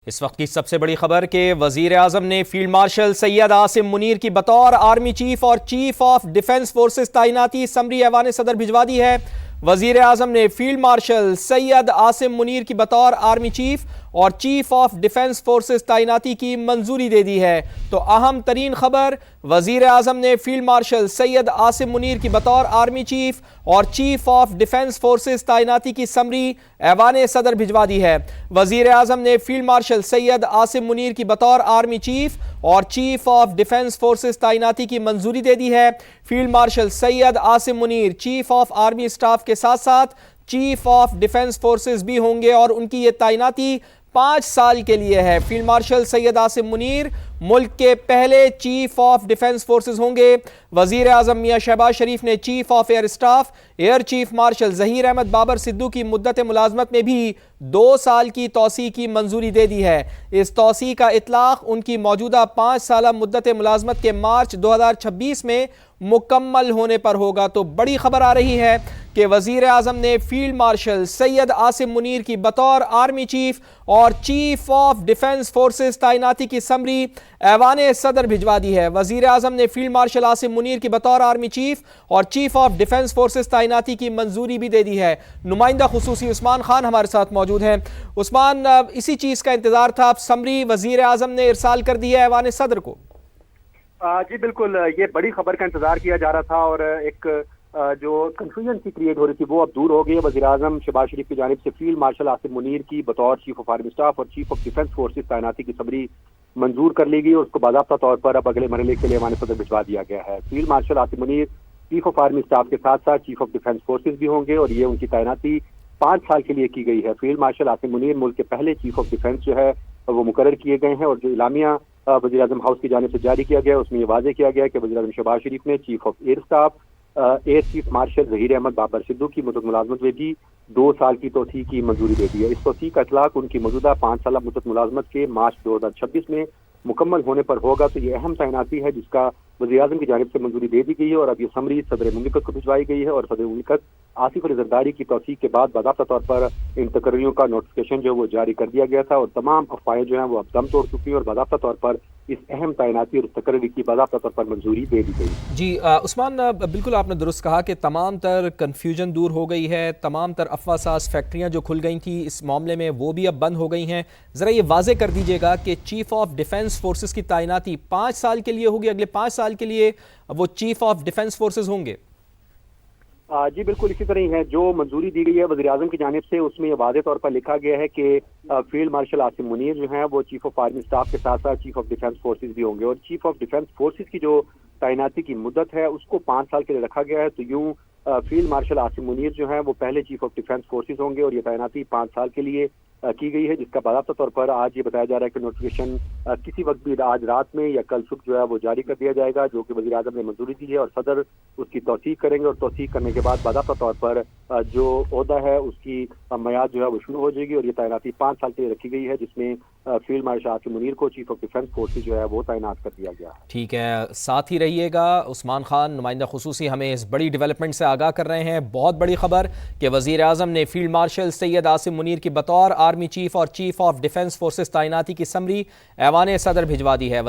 اس وقت کی سب سے بڑی خبر کہ وزیر اعظم نے فیلڈ مارشل سید عاصم منیر کی بطور آرمی چیف اور چیف آف ڈیفنس فورسز تعیناتی سمری ایوان صدر بھجوا دی ہے۔ وزیر اعظم نے فیلڈ مارشل سید عاصم منیر کی بطور آرمی چیف اور چیف آف ڈیفنس فورسز تعیناتی کی منظوری دے دی ہے۔ تو اہم ترین خبر، وزیر اعظم نے فیلڈ مارشل سید عاصم منیر کی بطور آرمی چیف اور چیف آف ڈیفنس فورسز تعیناتی کی سمری ایوان صدر بھجوا دی ہے۔ وزیر اعظم نے فیلڈ مارشل سید عاصم منیر کی بطور آرمی چیف اور چیف آف ڈیفنس فورسز تعیناتی کی منظوری دے دی ہے۔ Field marshal Syed Asim Munir chief of army staff کے ساتھ ساتھ چیف آف ڈیفنس فورسز بھی ہوں گے اور ان کی یہ تعیناتی 5 سال کے لیے ہے۔ فیلڈ مارشل سید عاصم منیر ملک کے پہلے چیف آف ڈیفنس فورسز ہوں گے۔ وزیر اعظم میاں شہباز شریف نے chief of air staff air chief marshal Zaheer Ahmed Babar Sidhu کی مدت ملازمت میں بھی 2 سال کی توسیع کی منظوری دے دی ہے۔ اس توسیع کا اطلاق ان کی موجودہ 5 سالہ مدت ملازمت کے مارچ 2026 میں مکمل ہونے پر ہوگا۔ تو بڑی خبر آ رہی ہے کہ وزیر اعظم نے فیلڈ مارشل سید عاصم منیر کی بطور آرمی چیف اور چیف آف ڈیفنس فورسز تعیناتی کی سمری ایوان صدر بھجوا دی ہے۔ وزیر اعظم نے فیلڈ مارشل عاصم منیر کی بطور آرمی چیف اور چیف آف ڈیفنس فورسز تعیناتی کی منظوری بھی دے دی ہے۔ نمائندہ خصوصی عثمان خان ہمارے ساتھ موجود ہیں۔ عثمان، اسی چیز کا انتظار تھا، اب سمری وزیر اعظم نے ارسال کر دی ہے ایوان صدر کو۔ جی بالکل، یہ بڑی خبر کا انتظار کیا جا رہا تھا اور ایک جو کنفیوژن کی کریٹ ہو رہی تھی وہ اب دور ہو گئی ہے۔ وزیر اعظم شہباز شریف کی جانب سے فیلڈ مارشل عاصم منیر کی بطور چیف آف آرمی اسٹاف اور چیف آف ڈیفنس فورسز تعیناتی کی سمری منظور کر لی گئی اور اس کو باضابطہ طور پر اب اگلے مرحلے کے لیے ایوان صدر بھجوا دیا گیا ہے۔ Field marshal Asim Munir chief of army staff کے ساتھ ساتھ چیف آف ڈیفنس فورسز بھی ہوں گے اور یہ ان کی تعیناتی 5 سال کے لیے کی گئی ہے۔ فیلڈ مارشل عاصم منیر ملک کے پہلے چیف آف ڈیفنس جو ہے وہ مقرر کیے گئے ہیں اور جو اعلامیہ وزیر اعظم ہاؤس کی جانب سے جاری کیا گیا اس میں یہ واضح کیا گیا کہ وزیر اعظم شہباز شریف نے chief of air staff air chief marshal Zaheer Ahmed Babar Sidhu کی مدت ملازمت میں بھی 2 سال کی توسیع کی منظوری دے دی ہے۔ اس توسیع کا اطلاق ان کی موجودہ 5 سالہ مدت ملازمت کے مارچ 2026 میں مکمل ہونے پر ہوگا۔ تو یہ اہم تعیناتی ہے جس کا وزیر اعظم کی جانب سے منظوری دے دی گئی ہے اور اب یہ سمری صدر مملکت کو بھجوائی گئی ہے اور صدر مملکت آصف علی زرداری کی توثیق کے بعد باضابطہ طور پر ان تقرریوں کا نوٹیفکیشن جو وہ جاری کر دیا گیا تھا اور تمام افواہیں جو ہیں وہ اب دم توڑ چکی ہیں اور باضابطہ طور پر اس اہم تعیناتی اور تقرری کی باضابطہ طور پر منظوری دے دی گئی۔ جی عثمان، بالکل آپ نے درست کہا کہ تمام تر کنفیوژن دور ہو گئی ہے، تمام تر افواہ ساز فیکٹریاں جو کھل گئی تھیں اس معاملے میں وہ بھی اب بند ہو گئی ہیں۔ ذرا یہ واضح کر دیجیے گا کہ چیف آف ڈیفنس فورسز کی تعیناتی 5 سال کے لیے ہوگی، اگلے 5 سال کے لیے وہ چیف آف ڈیفنس فورسز ہوں گے؟ جی بالکل اسی طرح ہی ہے۔ جو منظوری دی گئی ہے وزیر اعظم کی جانب سے اس میں یہ واضح طور پر لکھا گیا ہے کہ فیلڈ مارشل عاصم منیر جو ہیں وہ چیف آف آرمی اسٹاف کے ساتھ ساتھ چیف آف ڈیفنس فورسز بھی ہوں گے اور چیف آف ڈیفنس فورسز کی جو تعیناتی کی مدت ہے اس کو 5 سال کے لیے رکھا گیا ہے۔ تو یوں فیلڈ مارشل عاصم منیر جو ہیں وہ پہلے چیف آف ڈیفنس فورسز ہوں گے اور یہ تعیناتی 5 سال کے لیے کی گئی ہے جس کا باضابطہ طور پر آج یہ بتایا جا رہا ہے کہ نوٹیفکیشن کسی وقت بھی آج رات میں یا کل صبح جو ہے وہ جاری کر دیا جائے گا، جو کہ وزیر اعظم نے منظوری دی ہے اور صدر اس کی توثیق کریں گے اور توثیق کرنے کے بعد باضابطہ طور پر جو عہدہ ہے اس کی میعاد جو ہے وہ شروع ہو جائے گی اور یہ تعیناتی 5 سال کے لیے رکھی گئی ہے جس میں فیلڈ مارشل عاصم منیر کو چیف آف ڈیفنس فورسز جو ہے وہ تعینات کر دیا گیا ہے۔ ٹھیک ہے، ساتھ ہی رہیے گا۔ عثمان خان نمائندہ خصوصی ہمیں اس بڑی ڈیولپمنٹ سے آگاہ کر رہے ہیں۔ بہت بڑی خبر کہ وزیر اعظم نے فیلڈ مارشل سید عاصم منیر کی بطور آرمی چیف اور چیف آف ڈیفنس فورسز تعیناتی کی سمری ایوان صدر بھجوا دی ہے۔